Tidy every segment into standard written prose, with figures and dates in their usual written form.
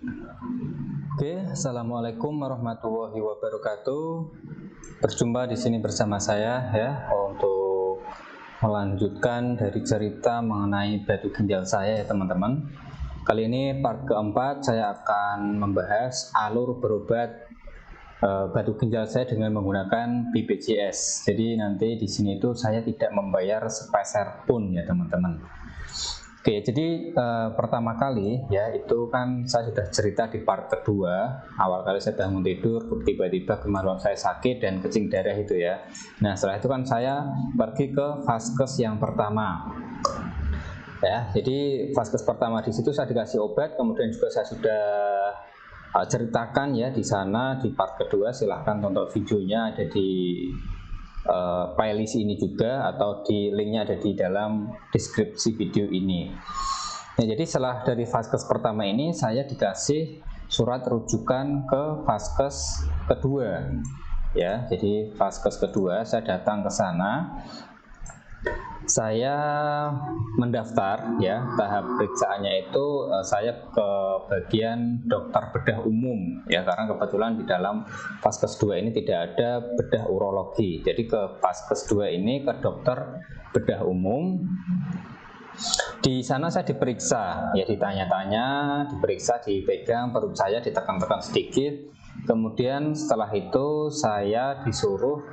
Oke, assalamualaikum warahmatullahi wabarakatuh. Berjumpa di sini bersama saya ya untuk melanjutkan dari cerita mengenai batu ginjal saya ya teman-teman. Kali ini part keempat saya akan membahas alur berobat batu ginjal saya dengan menggunakan BPJS. Jadi nanti di sini itu saya tidak membayar sepeser pun ya teman-teman. Oke, jadi pertama kali ya itu kan saya sudah cerita di part kedua. Awal kali saya bangun tidur, tiba-tiba kemaluan saya sakit dan kencing darah itu ya. Nah setelah itu kan saya pergi ke vaskes yang pertama. Ya, jadi vaskes pertama di situ saya dikasih obat, kemudian juga saya sudah ceritakan ya di sana di part kedua. Silahkan tonton videonya, ada di playlist ini juga atau di linknya ada di dalam deskripsi video ini. Nah, jadi setelah dari vaskes pertama ini saya dikasih surat rujukan ke vaskes kedua ya. Jadi vaskes kedua saya datang ke sana, saya mendaftar ya. Tahap periksaannya itu saya ke bagian dokter bedah umum ya, karena kebetulan di dalam vaskes 2 ini tidak ada bedah urologi. Jadi ke vaskes 2 ini ke dokter bedah umum. Di sana saya diperiksa ya, ditanya-tanya, diperiksa, dipegang perut saya, ditekan-tekan sedikit. Kemudian setelah itu saya disuruh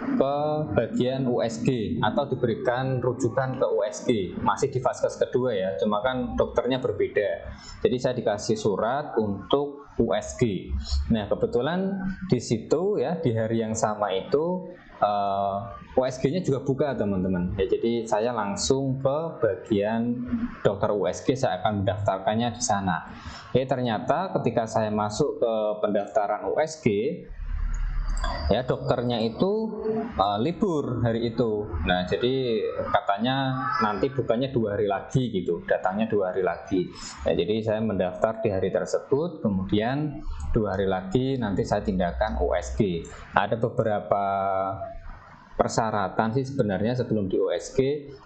ke bagian USG atau diberikan rujukan ke USG, masih di vaskes kedua ya, cuma kan dokternya berbeda. Jadi saya dikasih surat untuk USG. Nah kebetulan di situ ya di hari yang sama itu USG-nya juga buka teman-teman ya, jadi saya langsung ke bagian dokter USG, saya akan mendaftarkannya di sana. Ya ternyata ketika saya masuk ke pendaftaran USG ya, dokternya itu libur hari itu. Nah jadi katanya nanti bukanya 2 hari lagi gitu, datangnya 2 hari lagi. Nah, jadi saya mendaftar di hari tersebut, kemudian 2 hari lagi nanti saya tindakan USG. Ada beberapa persyaratan sih sebenarnya sebelum di USG,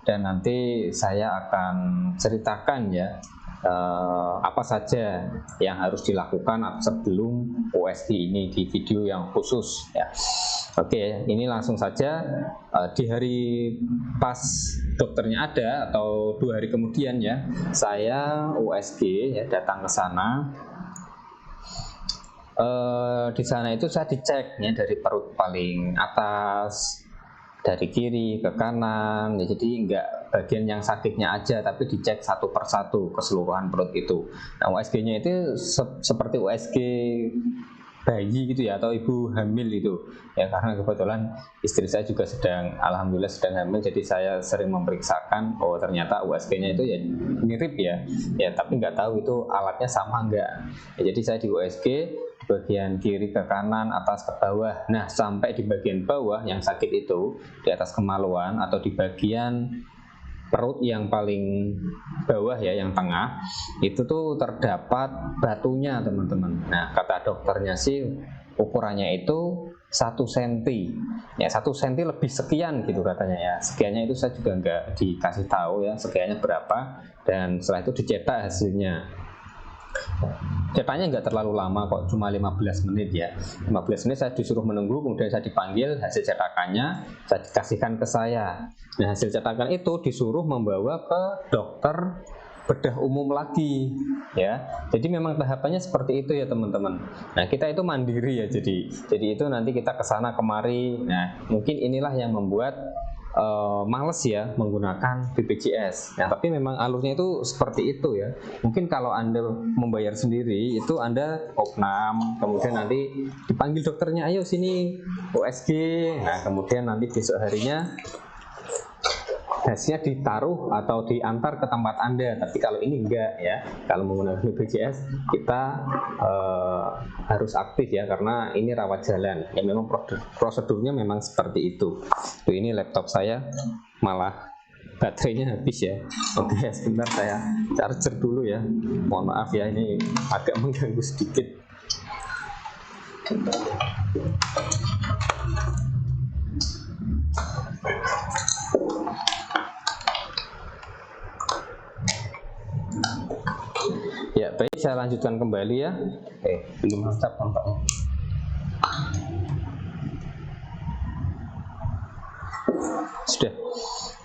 dan nanti saya akan ceritakan ya apa saja yang harus dilakukan sebelum USG ini di video yang khusus ya. Oke, ini langsung saja di hari pas dokternya ada atau 2 hari kemudian ya, saya USG ya, datang ke sana. Di sana itu saya dicek ya, dari perut paling atas, dari kiri ke kanan ya, jadi enggak bagian yang sakitnya aja, tapi dicek satu persatu keseluruhan perut itu. Nah USG-nya itu seperti USG bayi gitu ya, atau ibu hamil itu ya, karena kebetulan istri saya juga alhamdulillah sedang hamil, jadi saya sering memeriksakan. Oh ternyata USG-nya itu ya mirip ya, tapi nggak tahu itu alatnya sama enggak ya. Jadi saya di USG di bagian kiri ke kanan, atas ke bawah. Nah sampai di bagian bawah yang sakit itu, di atas kemaluan atau di bagian perut yang paling bawah ya, yang tengah itu tuh terdapat batunya teman-teman. Nah kata dokternya sih ukurannya itu 1 cm ya, 1 cm lebih sekian gitu katanya ya. Sekiannya itu saya juga nggak dikasih tahu ya sekiannya berapa, dan setelah itu dicetak hasilnya. Cetaknya nggak terlalu lama kok, cuma 15 menit ya. 15 menit saya disuruh menunggu, kemudian saya dipanggil, hasil cetakannya saya dikasihkan ke saya. Nah hasil cetakan itu disuruh membawa ke dokter bedah umum lagi ya. Jadi memang tahapannya seperti itu ya teman-teman. Nah kita itu mandiri ya, jadi itu nanti kita kesana kemari. Nah mungkin inilah yang membuat males ya menggunakan BPJS. Nah, tapi memang alurnya itu seperti itu ya. Mungkin kalau Anda membayar sendiri itu Anda opnam, kemudian nanti dipanggil dokternya, ayo sini USG. Nah, kemudian nanti besok harinya hasilnya ditaruh atau diantar ke tempat Anda. Tapi kalau ini enggak ya, kalau menggunakan BPJS kita harus aktif ya, karena ini rawat jalan ya, memang prosedurnya memang seperti itu. Tuh, ini laptop saya malah baterainya habis ya. Oke, sebentar saya charger dulu ya, mohon maaf ya, ini agak mengganggu sedikit. Ya baik, saya lanjutkan kembali ya. Belum mantap tampaknya. Sudah.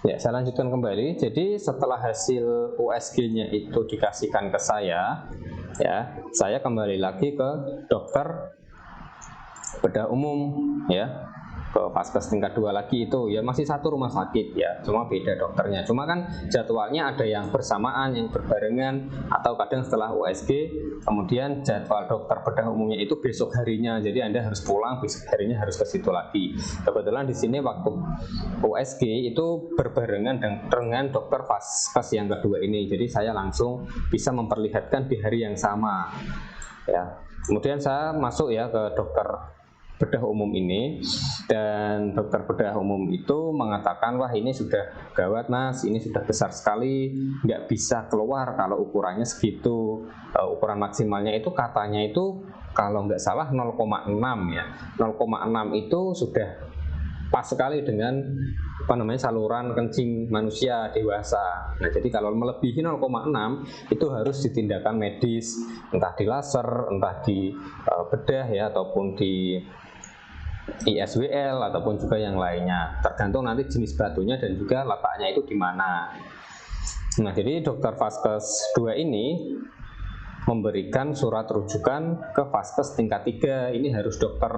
Ya, saya lanjutkan kembali. Jadi setelah hasil USG-nya itu dikasihkan ke saya, ya, saya kembali lagi ke dokter bedah umum, ya, ke vaskes tingkat 2 lagi itu ya, masih satu rumah sakit ya, cuma beda dokternya. Cuma kan jadwalnya ada yang bersamaan, yang berbarengan, atau kadang setelah USG kemudian jadwal dokter bedah umumnya itu besok harinya, jadi Anda harus pulang besok harinya harus ke situ lagi. Kebetulan di sini waktu USG itu berbarengan dengan dokter vaskes yang kedua ini, jadi saya langsung bisa memperlihatkan di hari yang sama ya. Kemudian saya masuk ya ke dokter bedah umum ini, dan dokter bedah umum itu mengatakan, wah ini sudah gawat mas, ini sudah besar sekali, nggak bisa keluar kalau ukurannya segitu. Ukuran maksimalnya itu katanya itu kalau nggak salah 0,6 ya, 0,6 itu sudah pas sekali dengan saluran kencing manusia dewasa. Nah, jadi kalau melebihi 0,6 itu harus ditindakan medis, entah di laser, entah di bedah ya, ataupun di ISWL ataupun juga yang lainnya, tergantung nanti jenis batunya dan juga letaknya itu di mana. Nah, jadi dokter vaskes 2 ini memberikan surat rujukan ke vaskes tingkat 3. Ini harus dokter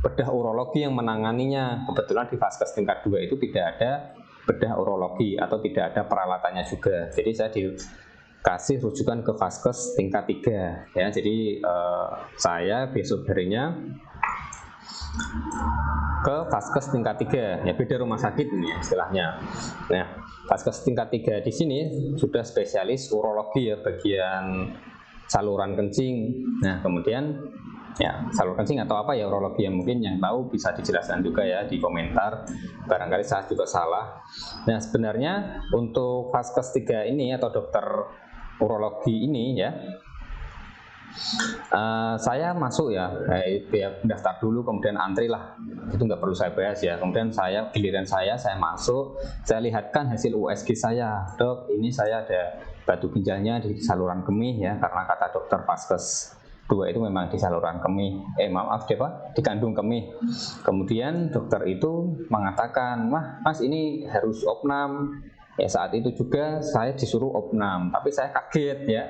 bedah urologi yang menanganinya. Kebetulan di vaskes tingkat 2 itu tidak ada bedah urologi atau tidak ada peralatannya juga. Jadi saya dikasih rujukan ke vaskes tingkat 3 ya. Jadi saya besok harinya ke vaskes tingkat 3 ya, beda rumah sakit ini ya istilahnya. Nah, vaskes tingkat 3 di sini sudah spesialis urologi ya, bagian saluran kencing. Nah, kemudian ya saluran kencing atau apa ya urologi yang mungkin yang tahu bisa dijelaskan juga ya di komentar, barangkali saya juga salah. Nah, sebenarnya untuk vaskes 3 ini atau dokter urologi ini ya, saya masuk ya, daftar dulu kemudian antri lah, itu nggak perlu saya bahas ya. Kemudian giliran saya masuk, saya lihatkan hasil USG saya, dok ini saya ada batu ginjalnya di saluran kemih ya, karena kata dokter vaskes 2 itu memang di saluran kemih, di kandung kemih. Kemudian dokter itu mengatakan, wah mas ini harus opnam. Ya saat itu juga saya disuruh opnam, tapi saya kaget ya,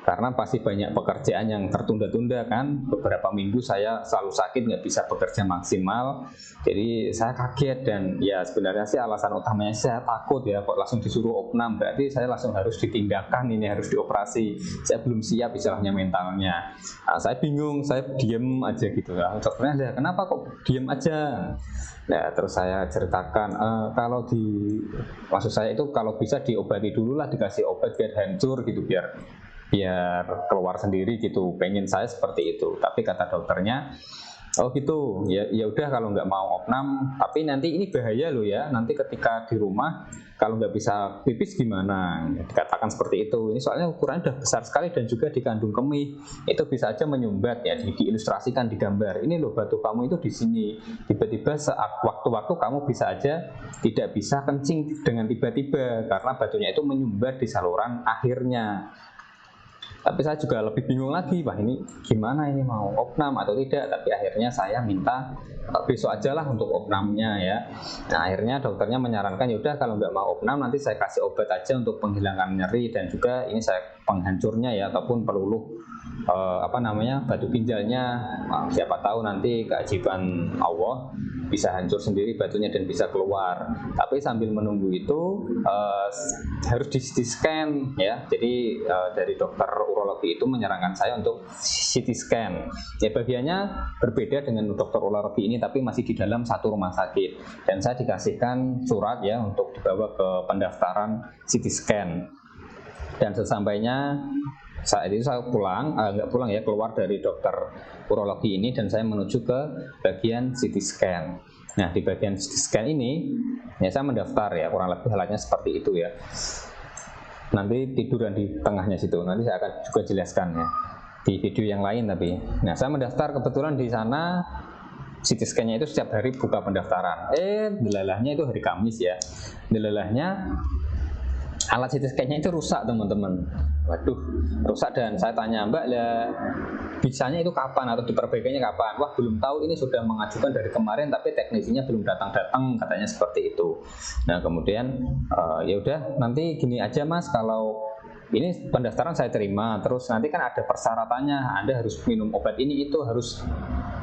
karena pasti banyak pekerjaan yang tertunda-tunda kan. Beberapa minggu saya selalu sakit, nggak bisa bekerja maksimal, jadi saya kaget. Dan ya sebenarnya sih alasan utamanya saya takut ya, kok langsung disuruh opnam, berarti saya langsung harus ditindakan, ini harus dioperasi. Saya belum siap istilahnya mentalnya. Saya bingung, saya diem aja gitu ya. Dokternya, kenapa kok diem aja? Nah, terus saya ceritakan, maksud saya itu kalau bisa diobati dulu lah, dikasih obat biar hancur gitu, biar keluar sendiri gitu. Pengen saya seperti itu, tapi kata dokternya, oh gitu, ya udah kalau nggak mau opnam, tapi nanti ini bahaya loh ya, nanti ketika di rumah kalau nggak bisa pipis gimana? Dikatakan seperti itu. Ini soalnya ukurannya udah besar sekali dan juga di kandung kemih, itu bisa aja menyumbat ya, diilustrasikan di gambar. Ini loh batu kamu itu di sini. Tiba-tiba waktu-waktu kamu bisa aja tidak bisa kencing dengan tiba-tiba karena batunya itu menyumbat di saluran akhirnya. Tapi saya juga lebih bingung lagi, wah ini gimana, ini mau opnam atau tidak. Tapi akhirnya saya minta besok aja lah untuk opnamnya ya. Nah, akhirnya dokternya menyarankan, yaudah kalau nggak mau opnam nanti saya kasih obat aja untuk penghilangkan nyeri, dan juga ini saya penghancurnya ya, ataupun peluluh batu ginjalnya. Siapa tahu nanti keajaiban Allah bisa hancur sendiri batunya dan bisa keluar. Tapi sambil menunggu itu harus di CT scan ya. Jadi dari dokter urologi itu menyarankan saya untuk CT scan. Ya bagiannya berbeda dengan dokter urologi ini, tapi masih di dalam satu rumah sakit. Dan saya dikasihkan surat ya untuk dibawa ke pendaftaran CT scan. Dan sesampainya saat itu saya keluar dari dokter urologi ini dan saya menuju ke bagian CT scan. Nah, di bagian CT scan ini ya saya mendaftar ya, kurang lebih halatnya seperti itu ya. Nanti tiduran di tengahnya situ, nanti saya akan juga jelaskan ya di video yang lain tapi. Nah, saya mendaftar, kebetulan di sana CT scan-nya itu setiap hari buka pendaftaran. Delalahnya itu hari Kamis ya. Delalahnya alat CT scan-nya itu rusak teman-teman. Waduh, rusak, dan saya tanya, Mbak, lah bisanya itu kapan atau diperbaikinya kapan? Wah, belum tahu, ini sudah mengajukan dari kemarin tapi teknisinya belum datang-datang, katanya seperti itu. Nah kemudian ya udah, nanti gini aja Mas, kalau ini pendaftaran saya terima, terus nanti kan ada persyaratannya, Anda harus minum obat ini itu, harus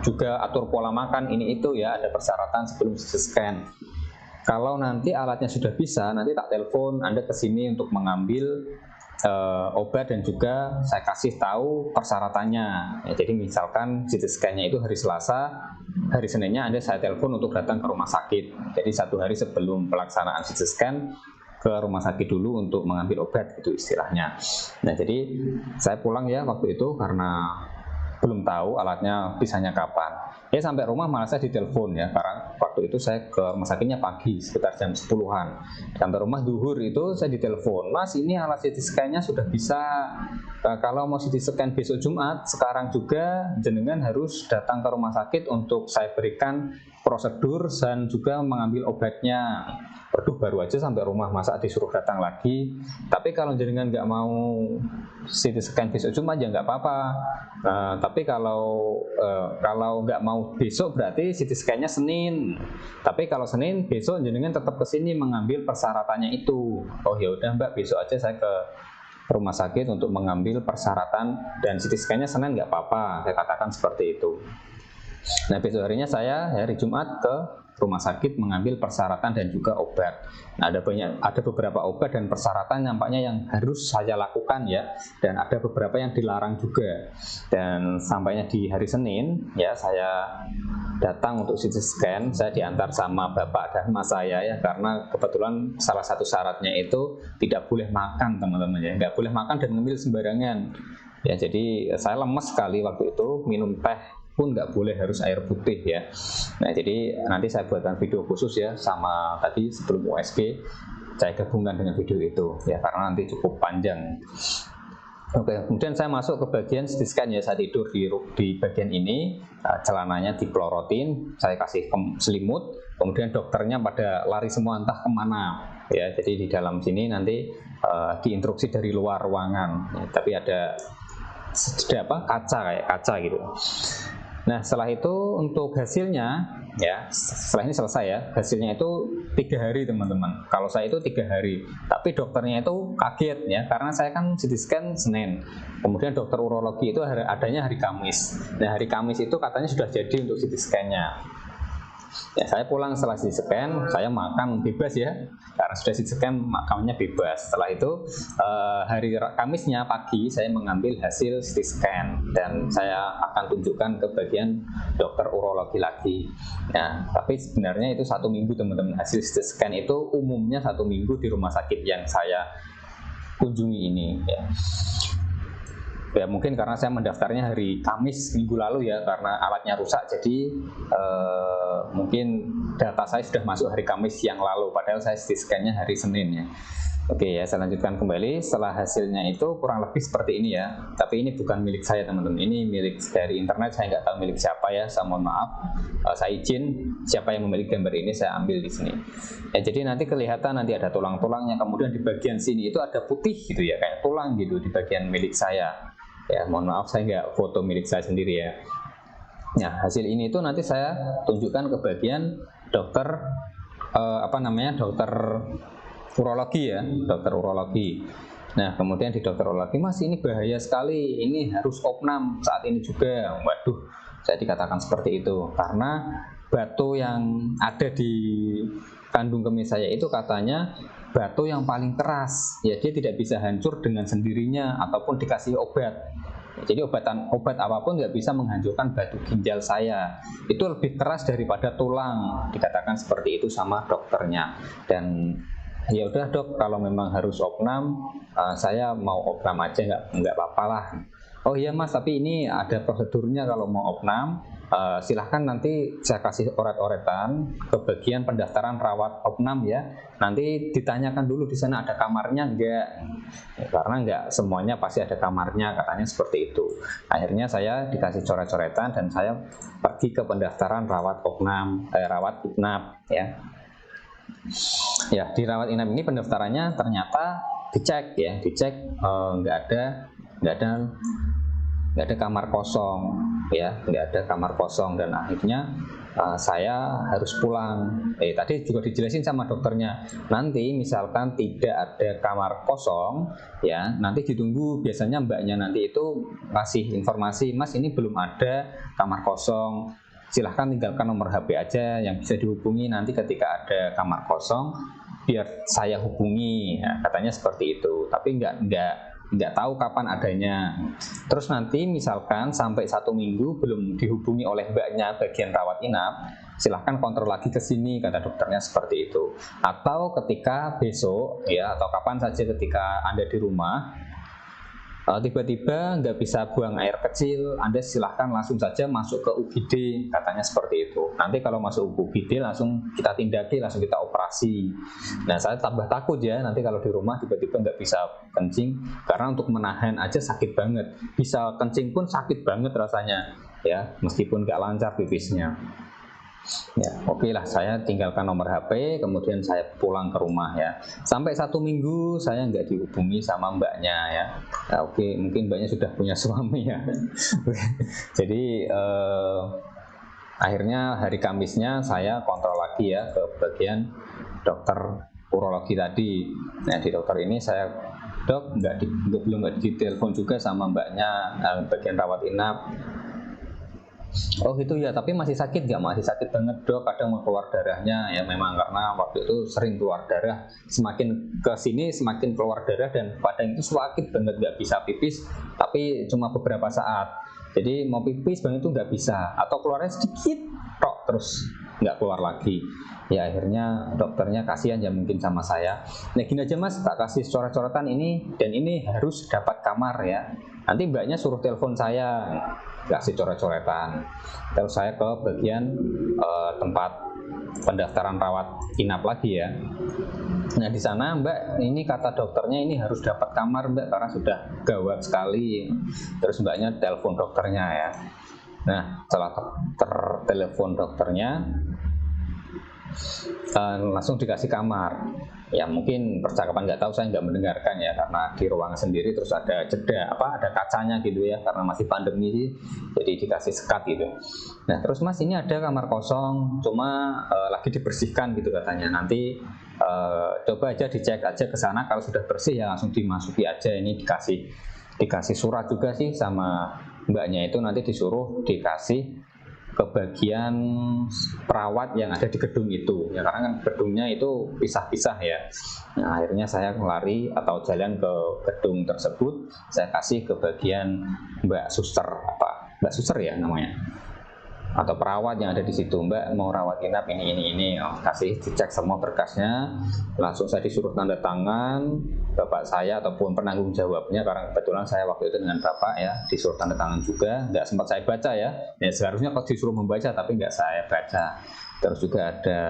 juga atur pola makan ini itu ya, ada persyaratan sebelum CT scan. Kalau nanti alatnya sudah bisa, nanti tak telepon Anda ke sini untuk mengambil obat, dan juga saya kasih tahu persyaratannya ya. Jadi misalkan CT scan-nya itu hari Selasa, hari Seninnya saya telepon untuk datang ke rumah sakit. Jadi 1 hari sebelum pelaksanaan CT scan ke rumah sakit dulu untuk mengambil obat, itu istilahnya. Nah jadi saya pulang ya waktu itu karena belum tahu alatnya bisanya kapan. Ya sampai rumah malah saya ditelepon ya, karena waktu itu saya ke rumah sakitnya pagi sekitar jam 10-an. Sampai rumah zuhur itu saya ditelepon, Mas ini alat CT scan-nya sudah bisa, kalau mau CT scan besok Jumat, sekarang juga jenengan harus datang ke rumah sakit untuk saya berikan prosedur dan juga mengambil obatnya. Waduh, baru aja sampai rumah masa disuruh datang lagi. Tapi kalau jenengan nggak mau CT scan besok Jumat ya nggak apa-apa. Tapi kalau nggak mau besok berarti CT scan-nya Senin. Tapi kalau Senin besok jenengan tetap ke sini mengambil persyaratannya itu. Oh ya udah Mbak, besok aja saya ke rumah sakit untuk mengambil persyaratan, dan CT scan-nya Senin nggak apa-apa. Saya katakan seperti itu. Nah besok harinya saya hari Jumat ke rumah sakit mengambil persyaratan dan juga obat. Nah, ada beberapa obat dan persyaratan nampaknya yang harus saya lakukan ya, dan ada beberapa yang dilarang juga. Dan sampainya di hari Senin ya, saya datang untuk CT scan, saya diantar sama bapak dan mas saya ya, karena kebetulan salah satu syaratnya itu tidak boleh makan teman-teman ya, nggak boleh makan dan ngemil sembarangan ya. Jadi saya lemes sekali waktu itu, minum teh pun nggak boleh, harus air putih ya. Nah jadi nanti saya buatkan video khusus ya, sama tadi sebelum USG saya gabungkan dengan video itu ya, karena nanti cukup panjang. Oke, kemudian saya masuk ke bagian CT scan ya, saya tidur di bagian ini, celananya dipelorotin, saya kasih selimut, kemudian dokternya pada lari semua entah kemana ya. Jadi di dalam sini nanti diinstruksi dari luar ruangan ya, tapi ada kaca, kayak kaca gitu. Nah setelah itu untuk hasilnya ya, setelah ini selesai ya, hasilnya itu 3 hari teman-teman. Kalau saya itu 3 hari, tapi dokternya itu kaget ya, karena saya kan CT scan Senin, kemudian dokter urologi itu adanya hari Kamis. Nah hari Kamis itu katanya sudah jadi untuk CT scan-nya. Ya saya pulang setelah CT scan, saya makan bebas ya, karena sudah CT scan makannya bebas. Setelah itu hari Kamisnya pagi saya mengambil hasil CT scan, dan saya akan tunjukkan ke bagian dokter urologi lagi. Nah tapi sebenarnya itu 1 minggu teman-teman, hasil CT scan itu umumnya 1 minggu di rumah sakit yang saya kunjungi ini ya. Ya mungkin karena saya mendaftarnya hari Kamis minggu lalu ya, karena alatnya rusak, jadi mungkin data saya sudah masuk hari Kamis yang lalu, padahal saya CT scan-nya hari Senin ya. Oke ya, saya lanjutkan kembali. Setelah hasilnya itu kurang lebih seperti ini ya, tapi ini bukan milik saya teman-teman, ini milik dari internet, saya nggak tahu milik siapa ya, saya mohon maaf. Saya izin siapa yang memiliki gambar ini saya ambil di sini ya. Jadi nanti kelihatan, nanti ada tulang-tulangnya, kemudian di bagian sini itu ada putih gitu ya, kayak tulang gitu di bagian milik saya ya. Mohon maaf saya nggak foto milik saya sendiri ya. Nah hasil ini itu nanti saya tunjukkan ke bagian dokter dokter urologi ya, dokter urologi. Nah kemudian di dokter urologi, Mas ini bahaya sekali, ini harus opnam saat ini juga. Waduh, saya dikatakan seperti itu karena batu yang ada di kandung kemih saya itu katanya batu yang paling keras ya, dia tidak bisa hancur dengan sendirinya ataupun dikasih obat. Jadi obat apapun nggak bisa menghancurkan batu ginjal saya, itu lebih keras daripada tulang, dikatakan seperti itu sama dokternya. Dan ya udah dok, kalau memang harus opnam, saya mau opnam aja, nggak apa-apa lah. Oh iya mas, tapi ini ada prosedurnya kalau mau opnam. Silahkan nanti saya kasih oret-oretan ke bagian pendaftaran rawat opnam ya. Nanti ditanyakan dulu di sana ada kamarnya enggak, ya, karena enggak semuanya pasti ada kamarnya, katanya seperti itu. Akhirnya saya dikasih coret-coretan dan saya pergi ke pendaftaran rawat opnam, rawat inap ya. Ya di rawat inap ini pendaftarannya ternyata dicek ya, nggak ada kamar kosong ya, nggak ada kamar kosong, dan akhirnya saya harus pulang. Tadi juga dijelasin sama dokternya, nanti misalkan tidak ada kamar kosong ya, nanti ditunggu, biasanya mbaknya nanti itu kasih informasi, Mas ini belum ada kamar kosong, silahkan tinggalkan nomor HP aja yang bisa dihubungi, nanti ketika ada kamar kosong biar saya hubungi ya, katanya seperti itu. Tapi nggak tahu kapan adanya. Terus nanti misalkan sampai 1 minggu belum dihubungi oleh mbaknya bagian rawat inap, silahkan kontrol lagi ke sini, kata dokternya seperti itu. Atau ketika besok ya, atau kapan saja ketika Anda di rumah tiba-tiba nggak bisa buang air kecil, Anda silahkan langsung saja masuk ke UGD, katanya seperti itu. Nanti kalau masuk UGD langsung kita tindaki, langsung kita operasi. Nah saya tambah takut ya, nanti kalau di rumah tiba-tiba nggak bisa kencing, karena untuk menahan aja sakit banget, bisa kencing pun sakit banget rasanya ya, meskipun nggak lancar pipisnya. Ya, oke lah, saya tinggalkan nomor HP, kemudian saya pulang ke rumah ya. Sampai 1 minggu saya nggak dihubungi sama mbaknya ya. Oke, mungkin mbaknya sudah punya suami ya. Jadi akhirnya hari Kamisnya saya kontrol lagi ya ke bagian dokter urologi tadi. Nah di dokter ini saya, dok, belum ditelepon juga sama mbaknya bagian rawat inap. Oh gitu ya, tapi masih sakit nggak? Masih sakit banget dok, kadang mau keluar darahnya ya, memang karena waktu itu sering keluar darah, semakin ke sini semakin keluar darah, dan kadang itu sakit banget, nggak bisa pipis, tapi cuma beberapa saat. Jadi mau pipis banget itu nggak bisa, atau keluarnya sedikit tok terus nggak keluar lagi. Ya akhirnya dokternya kasihan ya mungkin sama saya. Nah gini aja Mas, tak kasih coret-coretan ini dan ini harus dapat kamar ya. Nanti mbaknya suruh telepon saya, kasih coret-coretan. Terus saya ke bagian tempat pendaftaran rawat inap lagi ya. Nah di sana mbak, ini kata dokternya ini harus dapat kamar mbak, karena sudah gawat sekali. Terus mbaknya telepon dokternya ya. Nah setelah tertelepon dokternya, langsung dikasih kamar. Ya mungkin percakapan nggak tahu, saya nggak mendengarkan ya, karena di ruangan sendiri, terus ada jeda ada kacanya gitu ya, karena masih pandemi sih, jadi dikasih sekat gitu. Nah terus Mas ini ada kamar kosong, cuma lagi dibersihkan gitu katanya, nanti coba aja dicek aja ke sana, kalau sudah bersih ya langsung dimasuki aja. Ini dikasih surat juga sih sama mbaknya itu, nanti disuruh dikasih ke bagian perawat yang ada di gedung itu ya, karena kan gedungnya itu pisah-pisah ya. Nah akhirnya saya lari atau jalan ke gedung tersebut, saya kasih ke bagian Mbak Suster ya namanya, atau perawat yang ada di situ. Mbak mau rawat inap ini, kasih dicek semua berkasnya, langsung saya disuruh tanda tangan bapak saya ataupun penanggung jawabnya, karena kebetulan saya waktu itu dengan bapak ya, disuruh tanda tangan juga, nggak sempat saya baca ya seharusnya kok disuruh membaca tapi nggak saya baca. Terus juga ada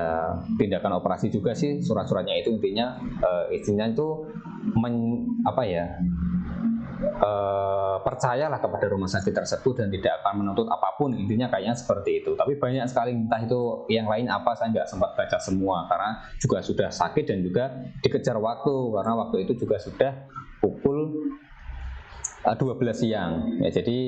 tindakan operasi juga sih, surat-suratnya itu intinya itu percayalah kepada rumah sakit tersebut dan tidak akan menuntut apapun, intinya kayaknya seperti itu. Tapi banyak sekali, entah itu yang lain apa, saya nggak sempat baca semua karena juga sudah sakit dan juga dikejar waktu, karena waktu itu juga sudah pukul 12 siang ya. Jadi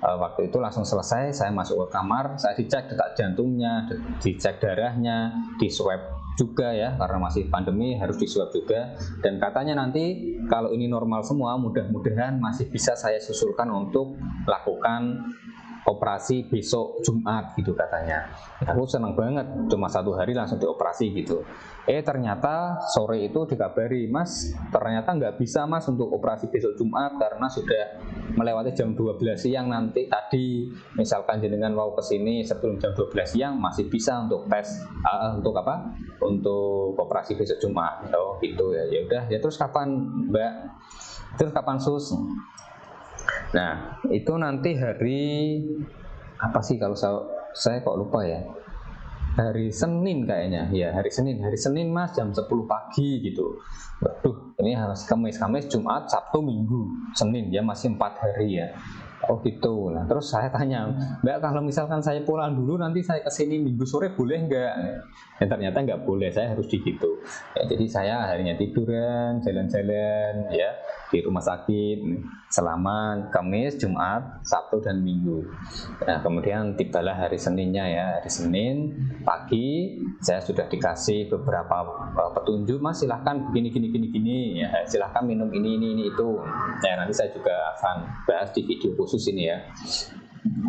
waktu itu langsung selesai, saya masuk ke kamar, saya dicek detak jantungnya, dicek darahnya, di swab juga ya, karena masih pandemi harus diswab juga. Dan katanya nanti kalau ini normal semua, mudah-mudahan masih bisa saya susulkan untuk lakukan operasi besok Jumat gitu katanya. Aku senang banget, cuma 1 hari langsung dioperasi gitu. Ternyata sore itu dikabari, Mas ternyata nggak bisa Mas untuk operasi besok Jumat karena sudah melewati jam 12 siang. Nanti tadi misalkan jenengan mau kesini sebelum jam 12 siang masih bisa untuk tes untuk operasi besok Jumat. Oh gitu ya. Ya udah ya, terus kapan Mbak? Terus kapan Sus? Nah itu nanti hari apa sih, kalau saya kok lupa ya, hari Senin kayaknya ya, hari Senin Mas, jam 10 pagi gitu. Waduh, ini harus Kamis, Jumat, Sabtu, Minggu, Senin ya, masih 4 hari ya. Oh gitu. Nah terus saya tanya, Mbak kalau misalkan saya pulang dulu nanti saya kesini Minggu sore boleh nggak? Ya ternyata nggak boleh, saya harus di situ. Ya, jadi saya harinya tiduran, jalan-jalan ya di rumah sakit selama Kamis, Jumat, Sabtu dan Minggu. Nah kemudian tibalah hari Seninnya ya, hari Senin pagi saya sudah dikasih beberapa petunjuk, Mas silahkan gini ya, silahkan minum ini itu. Nah nanti saya juga akan bahas di video khusus ini ya.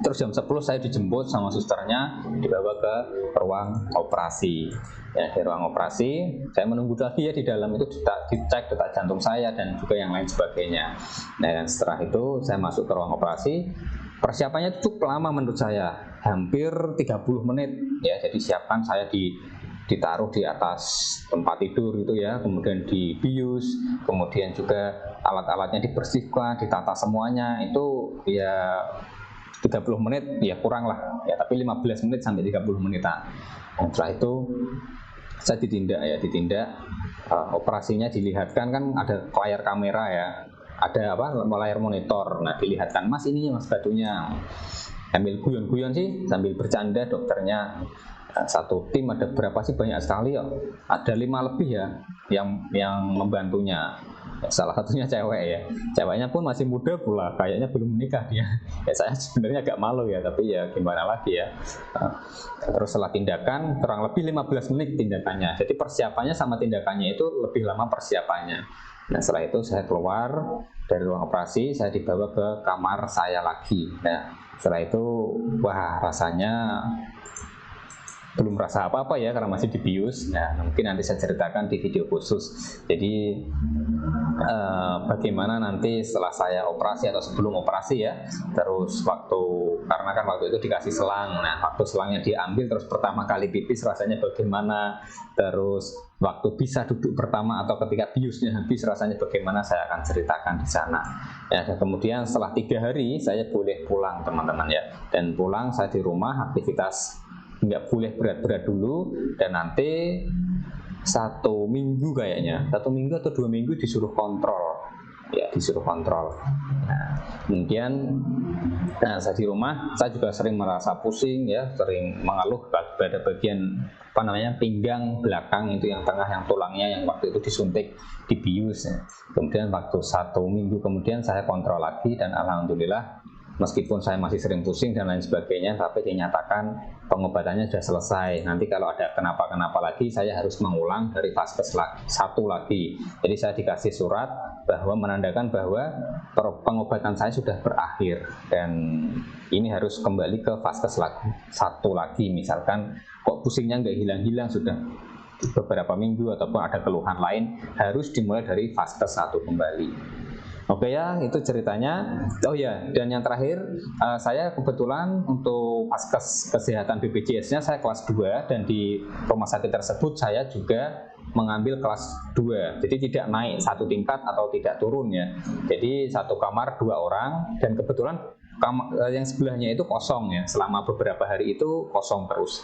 Terus jam 10 saya dijemput sama susternya, dibawa ke ruang operasi. Ya, di ruang operasi saya menunggu lagi ya di dalam itu dicek detak jantung saya dan juga yang lain sebagainya. Nah dan setelah itu saya masuk ke ruang operasi. Persiapannya cukup lama menurut saya, hampir 30 menit ya. Jadi siapkan saya ditaruh di atas tempat tidur gitu ya, kemudian dibius, kemudian juga alat-alatnya dibersihkan, ditata semuanya. Itu ya 30 menit ya kurang lah ya, tapi 15 menit sampai 30 menitan. Dan setelah itu saya ditindak operasinya dilihatkan, kan ada layar kamera ya, ada layar monitor. Nah dilihatkan, Mas ininya Mas batunya, sambil guyon-guyon sih, sambil bercanda dokternya. Satu tim ada berapa sih, banyak sekali ya, ada 5 lebih ya yang membantunya. Salah satunya cewek ya, ceweknya pun masih muda pula, kayaknya belum menikah dia. Ya saya sebenarnya agak malu ya, tapi ya gimana lagi ya. Terus setelah tindakan kurang lebih 15 menit tindakannya, jadi persiapannya sama tindakannya itu lebih lama persiapannya. Nah setelah itu saya keluar dari ruang operasi, saya dibawa ke kamar saya lagi. Nah setelah itu wah rasanya belum rasa apa-apa ya karena masih dibius. Nah mungkin nanti saya ceritakan di video khusus. Jadi bagaimana nanti setelah saya operasi atau sebelum operasi ya. Terus karena kan waktu itu dikasih selang. Nah waktu selangnya diambil terus pertama kali pipis rasanya bagaimana. Terus waktu bisa duduk pertama atau ketika biusnya habis rasanya bagaimana, saya akan ceritakan di sana. Ya, dan kemudian setelah 3 hari saya boleh pulang teman-teman ya. Dan pulang saya di rumah, aktivitas nggak boleh berat-berat dulu, dan nanti 1 minggu kayaknya, 1 minggu atau 2 minggu disuruh kontrol ya, disuruh kontrol. Nah, kemudian saya di rumah saya juga sering merasa pusing ya, sering mengeluh pada bagian pinggang belakang itu, yang tengah, yang tulangnya yang waktu itu disuntik, dibius ya. Kemudian waktu 1 minggu kemudian saya kontrol lagi, dan alhamdulillah meskipun saya masih sering pusing dan lain sebagainya, tapi dinyatakan pengobatannya sudah selesai. Nanti kalau ada kenapa-kenapa lagi, saya harus mengulang dari fase 1 lagi. Jadi saya dikasih surat bahwa menandakan bahwa pengobatan saya sudah berakhir, dan ini harus kembali ke fase 1 lagi. Misalkan kok pusingnya nggak hilang-hilang sudah beberapa minggu ataupun ada keluhan lain, harus dimulai dari fase 1 kembali. Oke ya, itu ceritanya. Oh ya, dan yang terakhir, saya kebetulan untuk Vaskes Kesehatan BPJS-nya saya kelas 2, dan di rumah sakit tersebut saya juga mengambil kelas 2. Jadi tidak naik 1 tingkat atau tidak turun ya. Jadi 1 kamar 2 orang, dan kebetulan yang sebelahnya itu kosong ya. Selama beberapa hari itu kosong terus.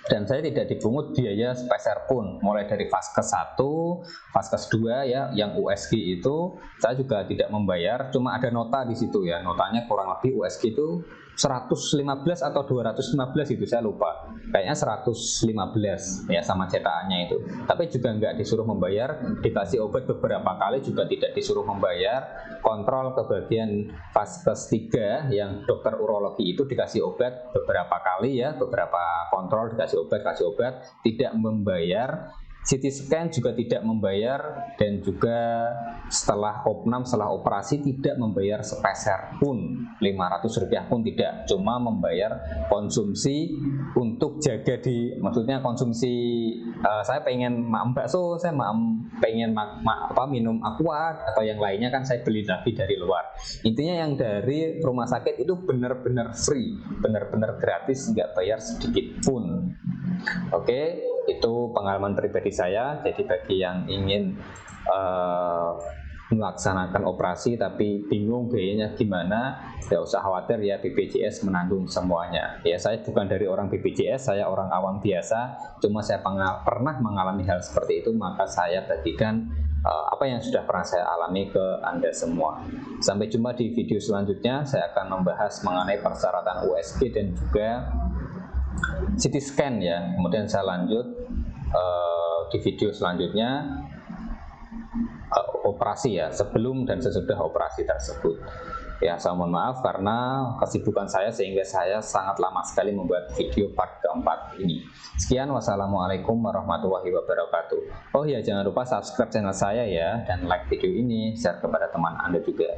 Dan saya tidak dipungut biaya sepeser pun, mulai dari Vaskes 1, Vaskes 2 ya, yang USG itu saya juga tidak membayar, cuma ada nota di situ ya, notanya kurang lebih USG itu 115 atau 215 itu saya lupa, kayaknya 115 ya sama cetakannya itu. Tapi juga nggak disuruh membayar, dikasih obat beberapa kali juga tidak disuruh membayar. Kontrol ke bagian Vaskes 3 yang dokter urologi itu dikasih obat beberapa kali ya, beberapa kontrol dikasih obat, tidak membayar. CT scan juga tidak membayar, dan juga setelah opnam, setelah operasi tidak membayar sepeser pun, Rp500 pun tidak, cuma membayar konsumsi untuk jaga maksudnya konsumsi, saya pengen makan bakso, saya pengen minum aqua atau yang lainnya kan saya beli lagi dari luar. Intinya yang dari rumah sakit itu benar-benar free, benar-benar gratis, nggak bayar sedikit pun. Oke, itu pengalaman pribadi saya. Jadi bagi yang ingin melaksanakan operasi tapi bingung biayanya gimana, tidak usah khawatir ya, BPJS menanggung semuanya. Ya saya bukan dari orang BPJS, saya orang awam biasa, cuma saya pernah mengalami hal seperti itu, maka saya bagikan apa yang sudah pernah saya alami ke Anda semua. Sampai jumpa di video selanjutnya. Saya akan membahas mengenai persyaratan USG dan juga CT scan ya. Kemudian saya lanjut di video selanjutnya operasi ya, sebelum dan sesudah operasi tersebut. Ya, saya mohon maaf karena kesibukan saya sehingga saya sangat lama sekali membuat video part keempat ini. Sekian, wassalamualaikum warahmatullahi wabarakatuh. Oh ya, jangan lupa subscribe channel saya ya, dan like video ini, share kepada teman Anda juga.